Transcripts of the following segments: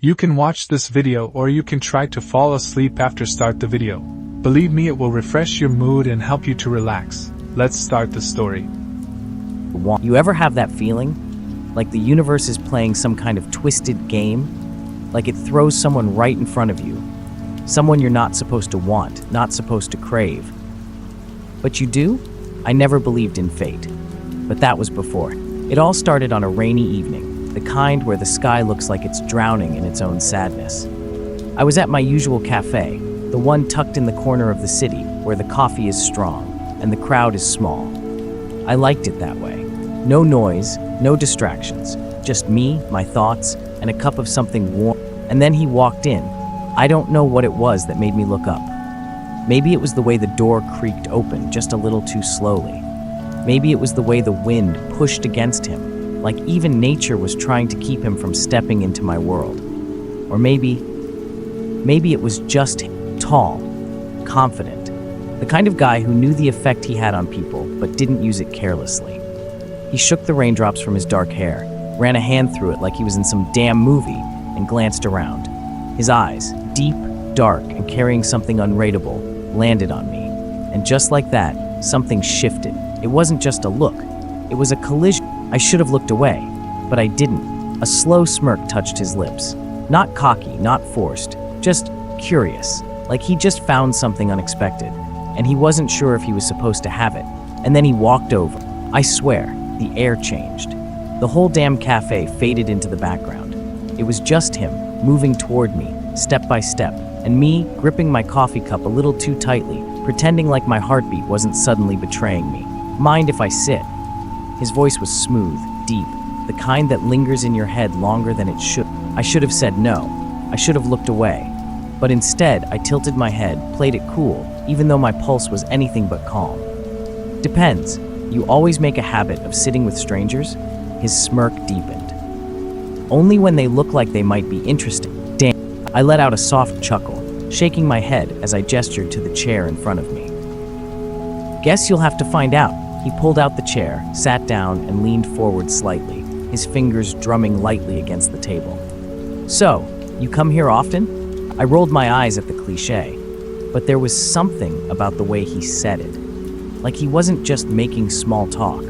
You can watch this video or you can try to fall asleep after start the video. Believe me, it will refresh your mood and help you to relax. Let's start the story. You ever have that feeling? Like the universe is playing some kind of twisted game? Like it throws someone right in front of you. Someone you're not supposed to want, not supposed to crave. But you do? I never believed in fate. But that was before. It all started on a rainy evening, the kind where the sky looks like it's drowning in its own sadness. I was at my usual cafe, the one tucked in the corner of the city where the coffee is strong and the crowd is small. I liked it that way. No noise, no distractions, just me, my thoughts, and a cup of something warm. And then he walked in. I don't know what it was that made me look up. Maybe it was the way the door creaked open just a little too slowly. Maybe it was the way the wind pushed against him, like even nature was trying to keep him from stepping into my world. Or maybe it was just him, tall, confident, the kind of guy who knew the effect he had on people but didn't use it carelessly. He shook the raindrops from his dark hair, ran a hand through it like he was in some damn movie, and glanced around. His eyes, deep, dark, and carrying something unrateable, landed on me. And just like that, something shifted. It wasn't just a look. It was a collision. I should have looked away, but I didn't. A slow smirk touched his lips. Not cocky, not forced, just curious, like he just found something unexpected, and he wasn't sure if he was supposed to have it. And then he walked over. I swear, the air changed. The whole damn cafe faded into the background. It was just him, moving toward me, step by step, and me gripping my coffee cup a little too tightly, pretending like my heartbeat wasn't suddenly betraying me. Mind if I sit? His voice was smooth, deep, the kind that lingers in your head longer than it should. I should have said no. I should have looked away. But instead, I tilted my head, played it cool, even though my pulse was anything but calm. Depends. You always make a habit of sitting with strangers? His smirk deepened. Only when they look like they might be interesting. Damn. I let out a soft chuckle, shaking my head as I gestured to the chair in front of me. Guess you'll have to find out. He pulled out the chair, sat down, and leaned forward slightly, his fingers drumming lightly against the table. So, you come here often? I rolled my eyes at the cliché, but there was something about the way he said it. Like he wasn't just making small talk.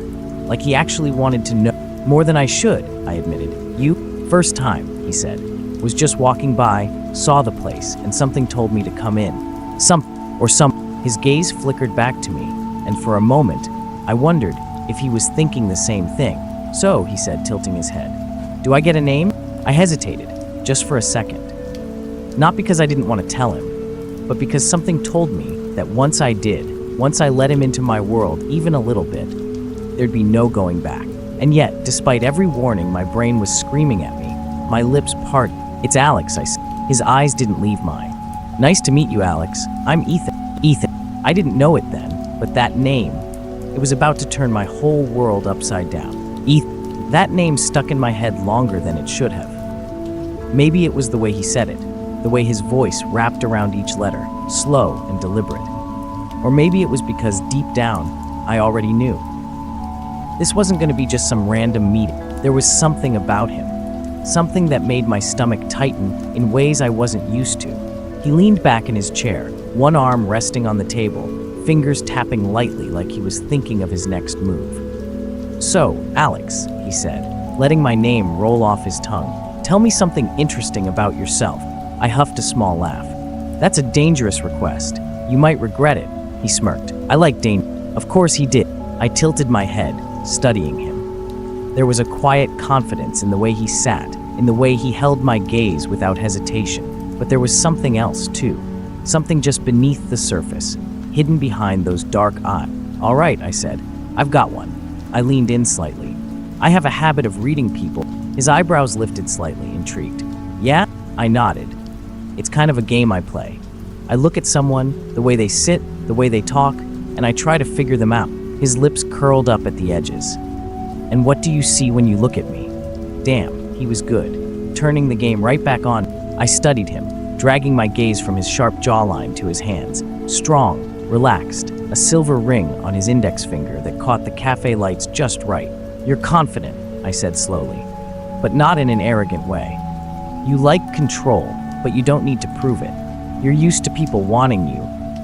Like he actually wanted to know more than I should, I admitted. You? First time, he said. Was just walking by, saw the place, and something told me to come in. His gaze flickered back to me, and for a moment, I wondered if he was thinking the same thing. So, he said, tilting his head. Do I get a name? I hesitated, just for a second. Not because I didn't want to tell him, but because something told me that once I did, once I let him into my world even a little bit, there'd be no going back. And yet, despite every warning, my brain was screaming at me. My lips parted. It's Alex, I said. His eyes didn't leave mine. Nice to meet you, Alex. I'm Ethan. Ethan. I didn't know it then, but that name, it was about to turn my whole world upside down. Ethan. That name stuck in my head longer than it should have. Maybe it was the way he said it, the way his voice wrapped around each letter, slow and deliberate. Or maybe it was because deep down, I already knew. This wasn't going to be just some random meeting. There was something about him, something that made my stomach tighten in ways I wasn't used to. He leaned back in his chair, one arm resting on the table, fingers tapping lightly like he was thinking of his next move. So, Alex, he said, letting my name roll off his tongue, tell me something interesting about yourself. I huffed a small laugh. That's a dangerous request. You might regret it, he smirked. I like danger. Of course he did. I tilted my head, studying him. There was a quiet confidence in the way he sat, in the way he held my gaze without hesitation. But there was something else, too. Something just beneath the surface, hidden behind those dark eyes. All right, I said. I've got one. I leaned in slightly. I have a habit of reading people. His eyebrows lifted slightly, intrigued. Yeah? I nodded. It's kind of a game I play. I look at someone, the way they sit, the way they talk, and I try to figure them out. His lips curled up at the edges. And what do you see when you look at me? Damn, he was good. Turning the game right back on, I studied him, dragging my gaze from his sharp jawline to his hands. Strong, relaxed, a silver ring on his index finger that caught the cafe lights just right. You're confident, I said slowly, but not in an arrogant way. You like control, but you don't need to prove it. You're used to people wanting you,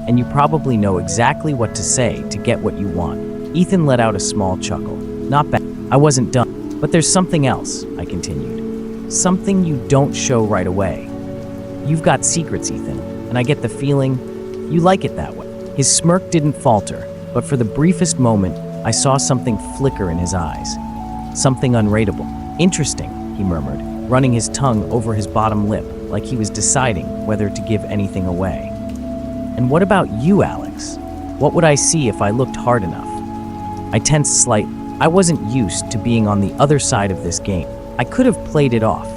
and you probably know exactly what to say to get what you want. Ethan let out a small chuckle. Not bad. I wasn't done. But there's something else, I continued. Something you don't show right away. You've got secrets, Ethan, and I get the feeling you like it that way. His smirk didn't falter, but for the briefest moment, I saw something flicker in his eyes. Something unrateable. Interesting, he murmured, running his tongue over his bottom lip like he was deciding whether to give anything away. And what about you, Alex? What would I see if I looked hard enough? I tensed slightly. I wasn't used to being on the other side of this game. I could have played it off,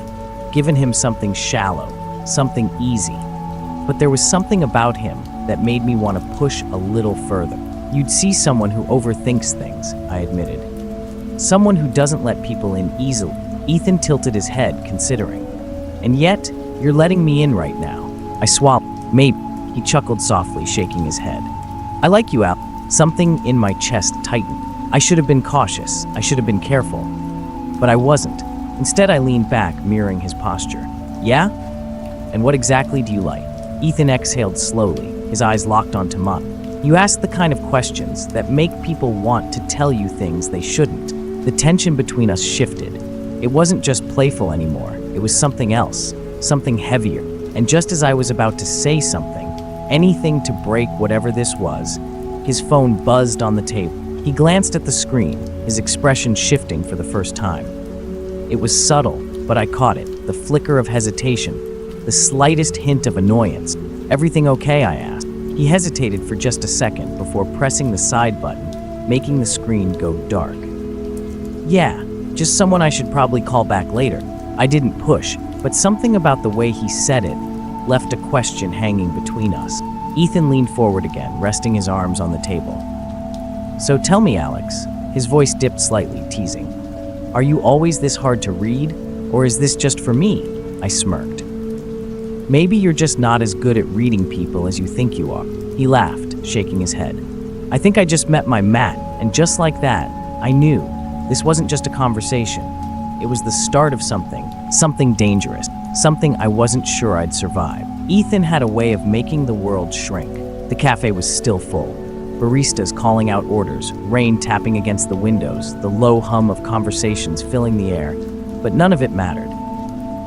given him something shallow, something easy. But there was something about him that made me want to push a little further. You'd see someone who overthinks things, I admitted. Someone who doesn't let people in easily. Ethan tilted his head, considering. And yet, you're letting me in right now. I swallowed. Maybe. He chuckled softly, shaking his head. I like you, Al. Something in my chest tightened. I should have been cautious. I should have been careful. But I wasn't. Instead, I leaned back, mirroring his posture. Yeah? And what exactly do you like? Ethan exhaled slowly, his eyes locked onto mine. You ask the kind of questions that make people want to tell you things they shouldn't. The tension between us shifted. It wasn't just playful anymore. It was something else, something heavier. And just as I was about to say something, anything to break whatever this was, his phone buzzed on the table. He glanced at the screen, his expression shifting for the first time. It was subtle, but I caught it, the flicker of hesitation, the slightest hint of annoyance. Everything okay, I asked. He hesitated for just a second before pressing the side button, making the screen go dark. Yeah, just someone I should probably call back later. I didn't push, but something about the way he said it left a question hanging between us. Ethan leaned forward again, resting his arms on the table. So tell me, Alex. His voice dipped slightly, teasing. Are you always this hard to read, or is this just for me? I smirked. Maybe you're just not as good at reading people as you think you are. He laughed, shaking his head. I think I just met my Matt, and just like that, I knew this wasn't just a conversation. It was the start of something dangerous, something I wasn't sure I'd survive. Ethan had a way of making the world shrink. The cafe was still full. Baristas calling out orders, rain tapping against the windows, the low hum of conversations filling the air. But none of it mattered.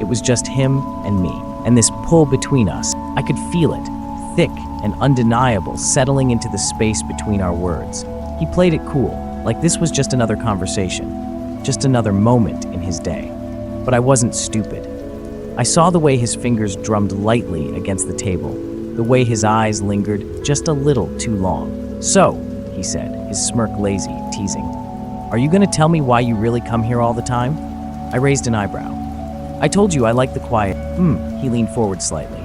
It was just him and me, and this pull between us. I could feel it, thick and undeniable, settling into the space between our words. He played it cool, like this was just another conversation, just another moment in his day. But I wasn't stupid. I saw the way his fingers drummed lightly against the table, the way his eyes lingered just a little too long. So, he said, his smirk lazy, teasing. Are you gonna tell me why you really come here all the time? I raised an eyebrow. I told you I like the quiet. He leaned forward slightly.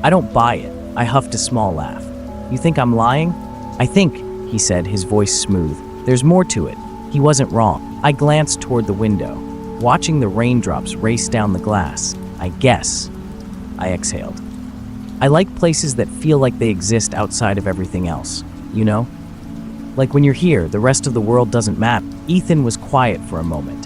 I don't buy it. I huffed a small laugh. You think I'm lying? I think, he said, his voice smooth. There's more to it. He wasn't wrong. I glanced toward the window, watching the raindrops race down the glass. I guess. I exhaled. I like places that feel like they exist outside of everything else. You know? Like when you're here, the rest of the world doesn't matter. Ethan was quiet for a moment.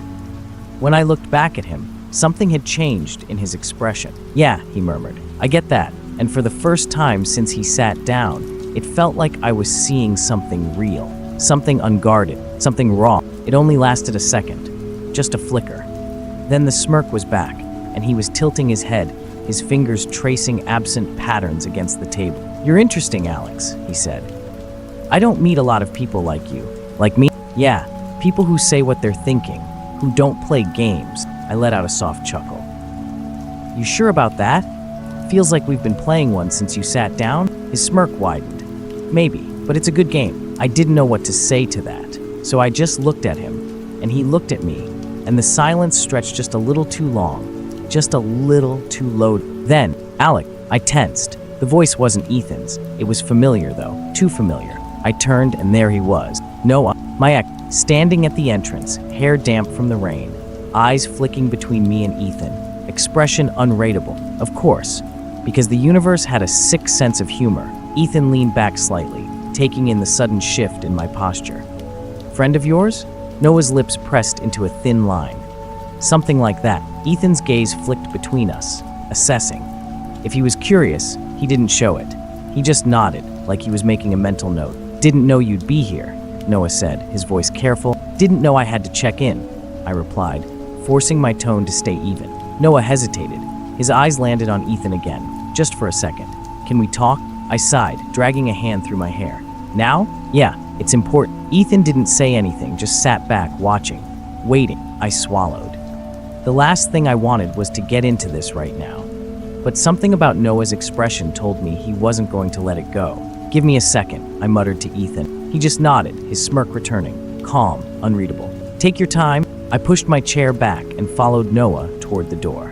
When I looked back at him, something had changed in his expression. Yeah, he murmured. I get that. And for the first time since he sat down, it felt like I was seeing something real, something unguarded, something raw. It only lasted a second, just a flicker. Then the smirk was back, and he was tilting his head, his fingers tracing absent patterns against the table. You're interesting, Alex, he said. I don't meet a lot of people like you. Like me? Yeah, people who say what they're thinking, who don't play games. I let out a soft chuckle. You sure about that? Feels like we've been playing one since you sat down? His smirk widened. Maybe, but it's a good game. I didn't know what to say to that, so I just looked at him, and he looked at me, and the silence stretched just a little too long, just a little too low. Then, Alec, I tensed. The voice wasn't Ethan's. It was familiar, though, too familiar. I turned, and there he was. Noah, my ex, standing at the entrance, hair damp from the rain, eyes flicking between me and Ethan, expression unrateable, of course, because the universe had a sick sense of humor. Ethan leaned back slightly, taking in the sudden shift in my posture. Friend of yours? Noah's lips pressed into a thin line. Something like that. Ethan's gaze flicked between us, assessing. If he was curious, he didn't show it. He just nodded, like he was making a mental note. "Didn't know you'd be here," Noah said, his voice careful. "Didn't know I had to check in," I replied, forcing my tone to stay even. Noah hesitated. His eyes landed on Ethan again, just for a second. "Can we talk?" I sighed, dragging a hand through my hair. "Now? Yeah, it's important." Ethan didn't say anything, just sat back, watching, waiting. I swallowed. The last thing I wanted was to get into this right now. But something about Noah's expression told me he wasn't going to let it go. "Give me a second," I muttered to Ethan. He just nodded, his smirk returning, calm, unreadable. "Take your time." I pushed my chair back and followed Noah toward the door.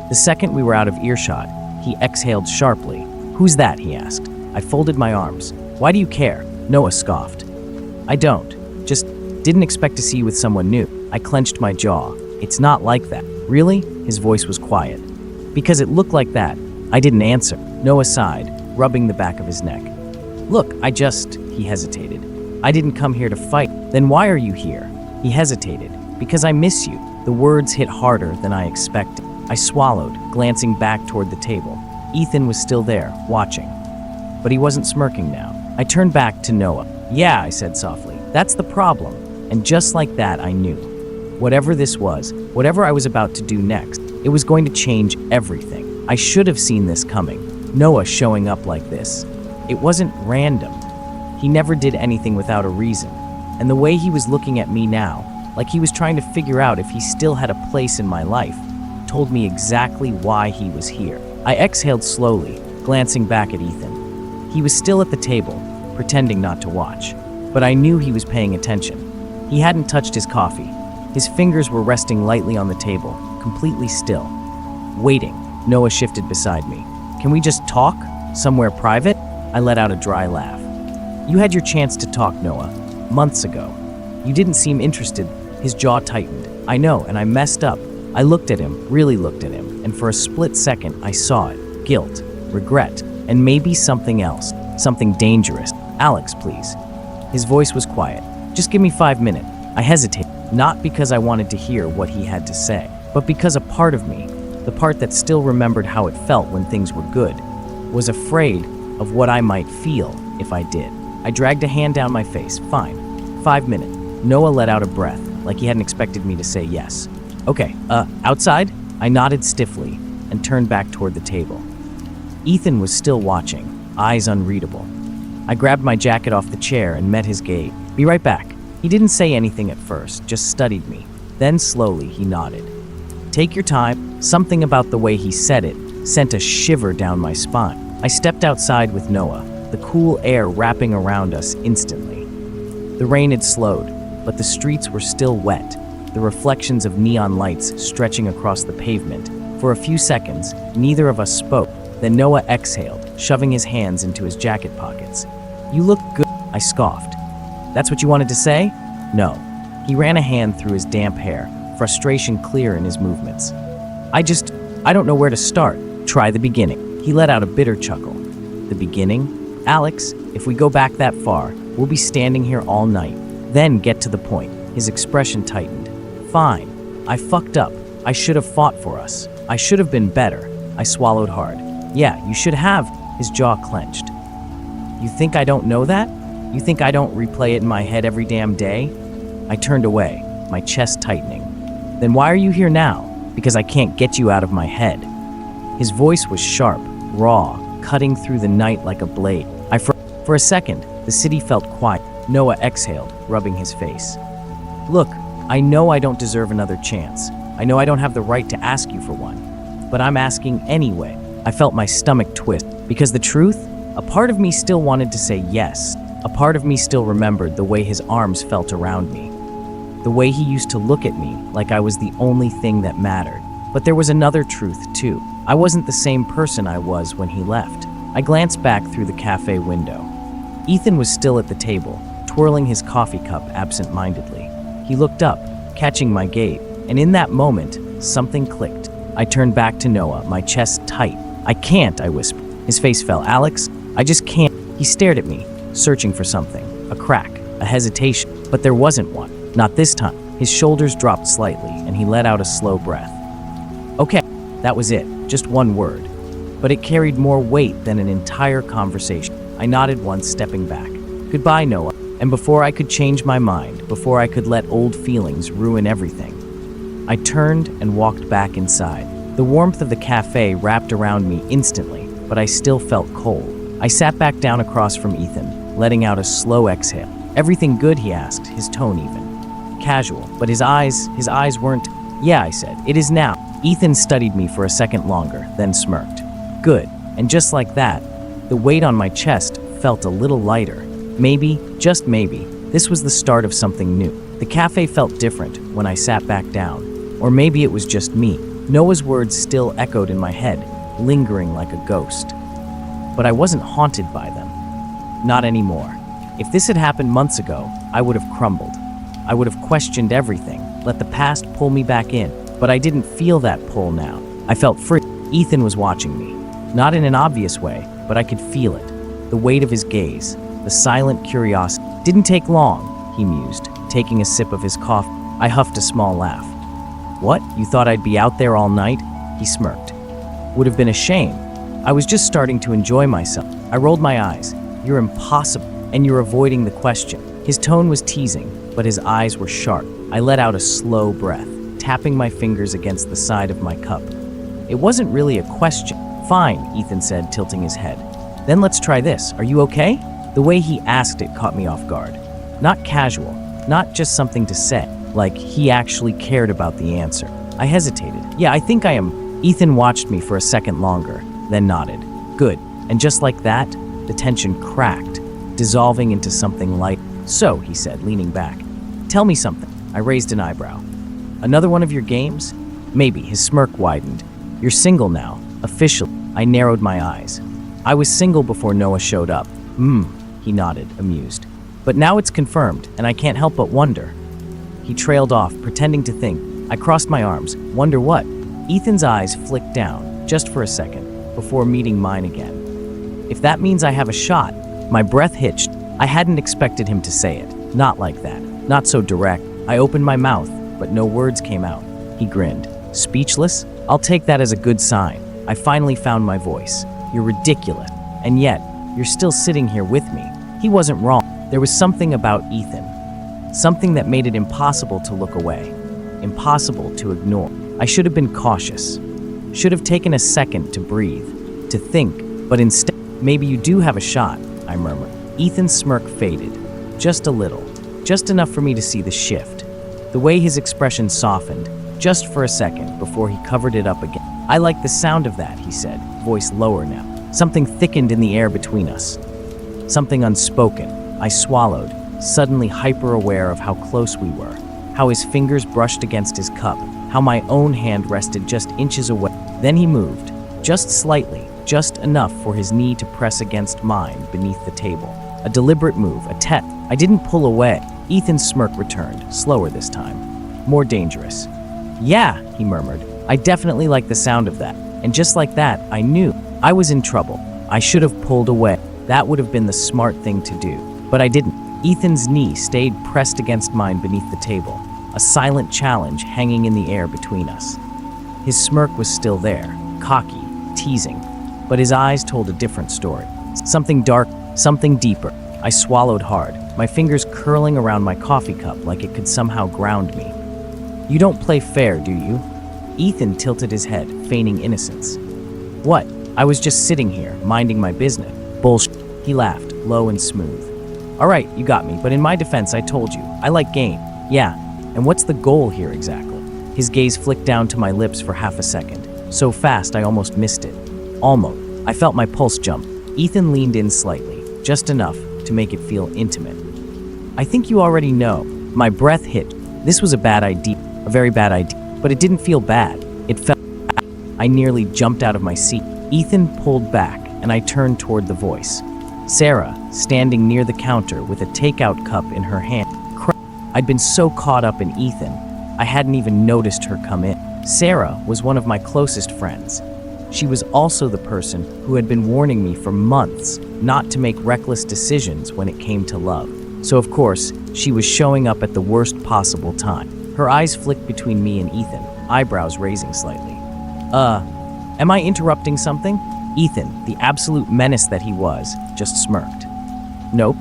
The second we were out of earshot, he exhaled sharply. "Who's that?" he asked. I folded my arms. "Why do you care?" Noah scoffed. "I don't. Just didn't expect to see you with someone new." I clenched my jaw. "It's not like that." "Really?" His voice was quiet. "Because it looked like that." I didn't answer. Noah sighed, rubbing the back of his neck. "Look, he hesitated. "I didn't come here to fight." "Then why are you here?" He hesitated. "Because I miss you." The words hit harder than I expected. I swallowed, glancing back toward the table. Ethan was still there, watching. But he wasn't smirking now. I turned back to Noah. "Yeah," I said softly. "That's the problem." And just like that, I knew. Whatever this was, whatever I was about to do next, it was going to change everything. I should have seen this coming. Noah showing up like this. It wasn't random. He never did anything without a reason. And the way he was looking at me now, like he was trying to figure out if he still had a place in my life, told me exactly why he was here. I exhaled slowly, glancing back at Ethan. He was still at the table, pretending not to watch. But I knew he was paying attention. He hadn't touched his coffee. His fingers were resting lightly on the table, completely still. Waiting. Noah shifted beside me. "Can we just talk? Somewhere private?" I let out a dry laugh. "You had your chance to talk, Noah. Months ago. You didn't seem interested." His jaw tightened. "I know, and I messed up." I looked at him, really looked at him, and for a split second I saw it. Guilt, regret, and maybe something else. Something dangerous. "Alex, please." His voice was quiet. "Just give me 5 minutes." I hesitated, not because I wanted to hear what he had to say, but because a part of me, the part that still remembered how it felt when things were good, was afraid of what I might feel if I did. I dragged a hand down my face. "Fine. 5 minutes." Noah let out a breath, like he hadn't expected me to say yes. "Okay, outside?" I nodded stiffly and turned back toward the table. Ethan was still watching, eyes unreadable. I grabbed my jacket off the chair and met his gaze. "Be right back." He didn't say anything at first, just studied me. Then slowly he nodded. "Take your time." Something about the way he said it sent a shiver down my spine. I stepped outside with Noah, the cool air wrapping around us instantly. The rain had slowed, but the streets were still wet, the reflections of neon lights stretching across the pavement. For a few seconds, neither of us spoke. Then Noah exhaled, shoving his hands into his jacket pockets. "You look good," I scoffed. "That's what you wanted to say?" "No." He ran a hand through his damp hair, frustration clear in his movements. I don't know where to start." "Try the beginning." He let out a bitter chuckle. "The beginning? Alex, if we go back that far, we'll be standing here all night. Then get to the point." His expression tightened. "Fine. I fucked up. I should have fought for us. I should have been better." I swallowed hard. "Yeah, you should have." His jaw clenched. "You think I don't know that? You think I don't replay it in my head every damn day?" I turned away, my chest tightening. "Then why are you here now?" "Because I can't get you out of my head." His voice was sharp, raw, cutting through the night like a blade. For a second, the city felt quiet. Noah exhaled, rubbing his face. "Look, I know I don't deserve another chance. I know I don't have the right to ask you for one. But I'm asking anyway." I felt my stomach twist, because the truth, a part of me still wanted to say yes. A part of me still remembered the way his arms felt around me. The way he used to look at me like I was the only thing that mattered. But there was another truth, too. I wasn't the same person I was when he left. I glanced back through the cafe window. Ethan was still at the table, twirling his coffee cup absent-mindedly. He looked up, catching my gaze, and in that moment, something clicked. I turned back to Noah, my chest tight. "I can't," I whispered. His face fell. "Alex, I just can't." He stared at me, searching for something. A crack, a hesitation, but there wasn't one. Not this time. His shoulders dropped slightly, and he let out a slow breath. Okay, that was it, just one word. But it carried more weight than an entire conversation. I nodded once, stepping back. Goodbye, Noah. And before I could change my mind, before I could let old feelings ruin everything, I turned and walked back inside. The warmth of the cafe wrapped around me instantly, but I still felt cold. I sat back down across from Ethan, letting out a slow exhale. Everything good, he asked, his tone even. Casual, but his eyes weren't. Yeah, I said, it is now. Ethan studied me for a second longer, then smirked. Good. And just like that, the weight on my chest felt a little lighter. Maybe, just maybe, this was the start of something new. The cafe felt different when I sat back down. Or maybe it was just me. Noah's words still echoed in my head, lingering like a ghost. But I wasn't haunted by them. Not anymore. If this had happened months ago, I would have crumbled. I would have questioned everything, let the past pull me back in. But I didn't feel that pull now. I felt free. Ethan was watching me. Not in an obvious way, but I could feel it. The weight of his gaze, the silent curiosity. Didn't take long, he mused, taking a sip of his coffee. I huffed a small laugh. What? You thought I'd be out there all night? He smirked. Would have been a shame. I was just starting to enjoy myself. I rolled my eyes. You're impossible, and you're avoiding the question. His tone was teasing, but his eyes were sharp. I let out a slow breath, tapping my fingers against the side of my cup. It wasn't really a question. Fine, Ethan said, tilting his head. Then let's try this. Are you okay? The way he asked it caught me off guard. Not casual, not just something to say, like he actually cared about the answer. I hesitated. Yeah, I think I am. Ethan watched me for a second longer, then nodded. Good. And just like that, the tension cracked, dissolving into something light. So, he said, leaning back. Tell me something. I raised an eyebrow. Another one of your games? Maybe. His smirk widened. You're single now, officially. I narrowed my eyes. I was single before Noah showed up. He nodded, amused. But now it's confirmed, and I can't help but wonder. He trailed off, pretending to think. I crossed my arms. Wonder what? Ethan's eyes flicked down, just for a second, before meeting mine again. If that means I have a shot, my breath hitched. I hadn't expected him to say it. Not like that. Not so direct. I opened my mouth, but no words came out. He grinned. Speechless? I'll take that as a good sign. I finally found my voice. You're ridiculous. And yet, you're still sitting here with me. He wasn't wrong. There was something about Ethan. Something that made it impossible to look away. Impossible to ignore. I should have been cautious. Should have taken a second to breathe, to think, but instead, maybe you do have a shot, I murmured. Ethan's smirk faded. Just a little. Just enough for me to see the shift. The way his expression softened, just for a second, before he covered it up again. I like the sound of that, he said, voice lower now. Something thickened in the air between us. Something unspoken. I swallowed, suddenly hyper-aware of how close we were, how his fingers brushed against his cup, how my own hand rested just inches away. Then he moved, just slightly, just enough for his knee to press against mine beneath the table. A deliberate move, a test. I didn't pull away. Ethan's smirk returned, slower this time, more dangerous. Yeah, he murmured. I definitely like the sound of that. And just like that, I knew I was in trouble. I should have pulled away. That would have been the smart thing to do. But I didn't. Ethan's knee stayed pressed against mine beneath the table, a silent challenge hanging in the air between us. His smirk was still there, cocky, teasing, but his eyes told a different story. Something dark, something deeper. I swallowed hard, my fingers curling around my coffee cup like it could somehow ground me. You don't play fair, do you? Ethan tilted his head, feigning innocence. What? I was just sitting here, minding my business. Bullshit. He laughed, low and smooth. All right, you got me, but in my defense, I told you, I like game. Yeah, and what's the goal here exactly? His gaze flicked down to my lips for half a second, so fast I almost missed it. Almost. I felt my pulse jump. Ethan leaned in slightly, just enough to make it feel intimate. I think you already know. My breath hit. This was a bad idea, a very bad idea, but it didn't feel bad. It felt bad. I nearly jumped out of my seat. Ethan pulled back, and I turned toward the voice. Sarah, standing near the counter with a takeout cup in her hand. I'd been so caught up in Ethan, I hadn't even noticed her come in. Sarah was one of my closest friends. She was also the person who had been warning me for months not to make reckless decisions when it came to love. So of course, she was showing up at the worst possible time. Her eyes flicked between me and Ethan, eyebrows raising slightly. Am I interrupting something? Ethan, the absolute menace that he was, just smirked. Nope.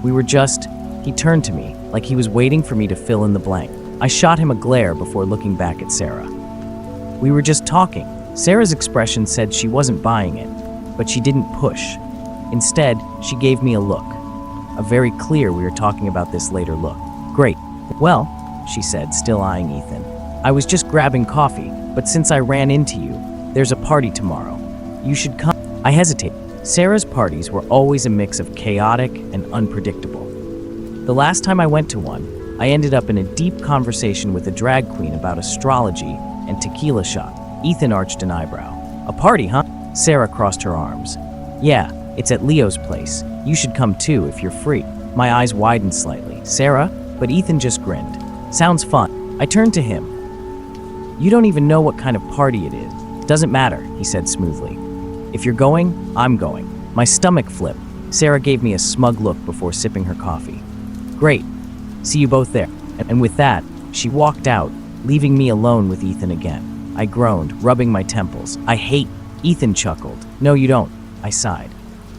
We were just... He turned to me, like he was waiting for me to fill in the blank. I shot him a glare before looking back at Sarah. We were just talking. Sarah's expression said she wasn't buying it, but she didn't push. Instead, she gave me a look. A very clear we were talking about this later look. Great. Well, she said, still eyeing Ethan. I was just grabbing coffee, but since I ran into you, there's a party tomorrow. You should come. I hesitated. Sarah's parties were always a mix of chaotic and unpredictable. The last time I went to one, I ended up in a deep conversation with a drag queen about astrology and tequila shot. Ethan arched an eyebrow. A party, huh? Sarah crossed her arms. Yeah, it's at Leo's place. You should come too if you're free. My eyes widened slightly. Sarah? But Ethan just grinned. Sounds fun. I turned to him. You don't even know what kind of party it is. Doesn't matter, he said smoothly. If you're going, I'm going. My stomach flipped. Sarah gave me a smug look before sipping her coffee. Great. See you both there. And with that, she walked out, leaving me alone with Ethan again. I groaned, rubbing my temples. I hate... Ethan chuckled. No, you don't. I sighed.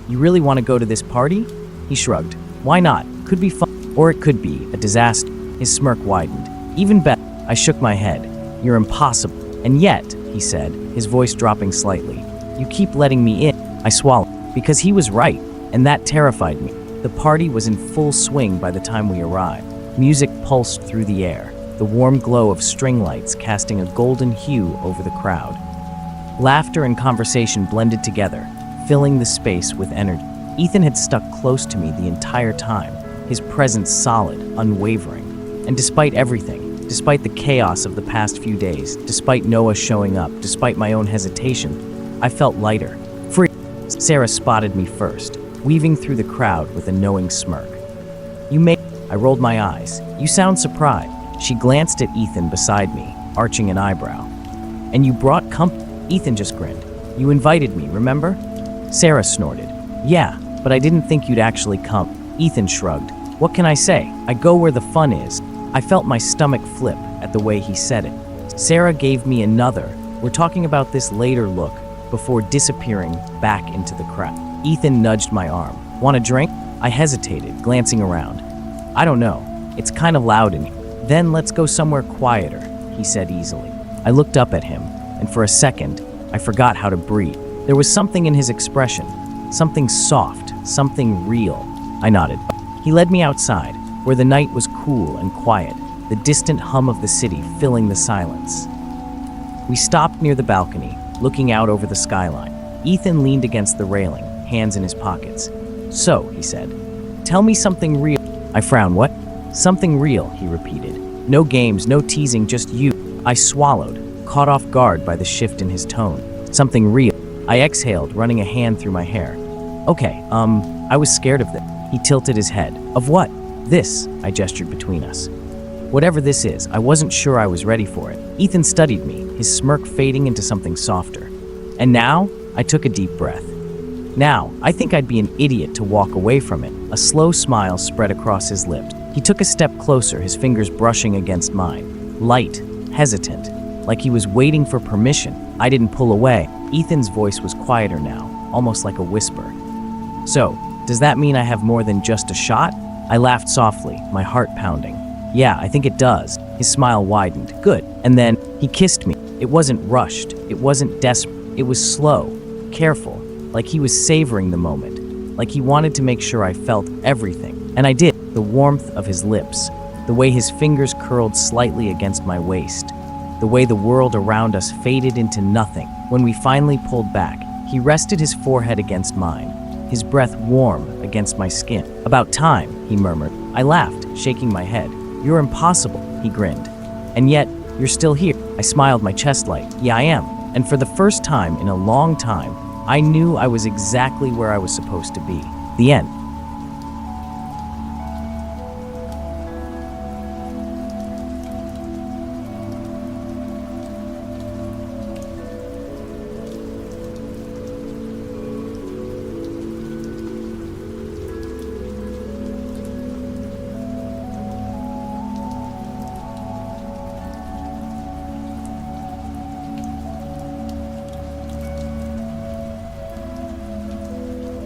You really want to go to this party? He shrugged. Why not? Could be fun. Or it could be a disaster. His smirk widened. Even better. I shook my head. You're impossible. And yet, he said, his voice dropping slightly, you keep letting me in. I swallowed. Because he was right, and that terrified me. The party was in full swing by the time we arrived. Music pulsed through the air, the warm glow of string lights casting a golden hue over the crowd. Laughter and conversation blended together, filling the space with energy. Ethan had stuck close to me the entire time, his presence solid, unwavering. And despite everything, despite the chaos of the past few days, despite Noah showing up, despite my own hesitation, I felt lighter, free. Sarah spotted me first, weaving through the crowd with a knowing smirk. I rolled my eyes. You sound surprised. She glanced at Ethan beside me, arching an eyebrow. And you brought company? Ethan just grinned. You invited me, remember? Sarah snorted. Yeah, but I didn't think you'd actually come. Ethan shrugged. What can I say? I go where the fun is. I felt my stomach flip at the way he said it. Sarah gave me another, we're talking about this later look, before disappearing back into the crowd. Ethan nudged my arm. Want a drink? I hesitated, glancing around. I don't know. It's kind of loud in here. Then let's go somewhere quieter, he said easily. I looked up at him, and for a second, I forgot how to breathe. There was something in his expression, something soft, something real. I nodded. He led me outside, where the night was cool and quiet, the distant hum of the city filling the silence. We stopped near the balcony, looking out over the skyline. Ethan leaned against the railing, hands in his pockets. So, he said, tell me something real. I frowned. What? Something real, he repeated. No games, no teasing, just you. I swallowed, caught off guard by the shift in his tone. Something real. I exhaled, running a hand through my hair. Okay, I was scared of this. He tilted his head. Of what? This, I gestured between us. Whatever this is, I wasn't sure I was ready for it. Ethan studied me, his smirk fading into something softer. And now, I took a deep breath. Now, I think I'd be an idiot to walk away from it. A slow smile spread across his lips. He took a step closer, his fingers brushing against mine. Light, hesitant, like he was waiting for permission. I didn't pull away. Ethan's voice was quieter now, almost like a whisper. So, does that mean I have more than just a shot? I laughed softly, my heart pounding. Yeah, I think it does. His smile widened. Good. And then, he kissed me. It wasn't rushed. It wasn't desperate. It was slow, careful, like he was savoring the moment, like he wanted to make sure I felt everything. And I did. The warmth of his lips, the way his fingers curled slightly against my waist, the way the world around us faded into nothing. When we finally pulled back, he rested his forehead against mine, his breath warm against my skin. About time, he murmured. I laughed, shaking my head. You're impossible, he grinned. And yet, you're still here. I smiled, my chest light. Yeah, I am. And for the first time in a long time, I knew I was exactly where I was supposed to be. The end.